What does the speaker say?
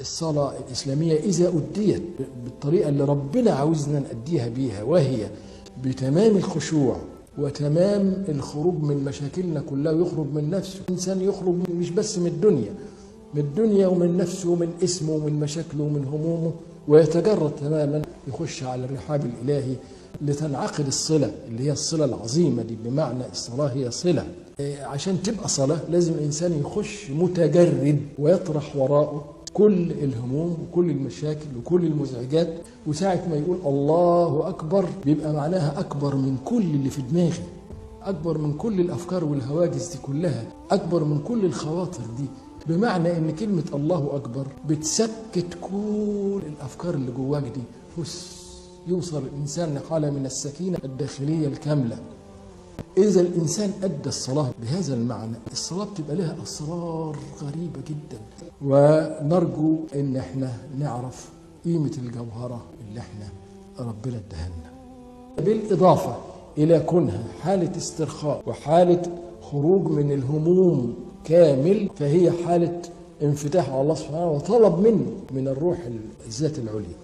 الصلاة الإسلامية إذا أديت بالطريقة اللي ربنا عاوزنا نأديها بيها، وهي بتمام الخشوع وتمام الخروج من مشاكلنا كلها، ويخرج من نفسه. الإنسان يخرج مش بس من الدنيا ومن نفسه ومن اسمه ومن مشاكله ومن همومه، ويتجرد تماما، يخش على الرحاب الإلهي لتنعقد الصلة اللي هي الصلة العظيمة دي. بمعنى الصلاة هي صلة، عشان تبقى صلاة لازم الإنسان يخش متجرد ويطرح وراءه كل الهموم وكل المشاكل وكل المزعجات. وساعة ما يقول الله أكبر بيبقى معناها أكبر من كل اللي في دماغي، أكبر من كل الأفكار والهواجس دي كلها، أكبر من كل الخواطر دي. بمعنى إن كلمة الله أكبر بتسكت كل الأفكار اللي جواك دي، يوصل الإنسان لحالة من السكينة الداخلية الكاملة. إذا الإنسان أدى الصلاة بهذا المعنى، الصلاة بتبقى لها أسرار غريبة جدا، ونرجو إن احنا نعرف قيمة الجوهرة اللي احنا ربنا ادهلنا، بالإضافة إلى كونها حالة استرخاء وحالة خروج من الهموم كامل، فهي حالة انفتاح على الله سبحانه وطلب منه من الروح الذات العليا.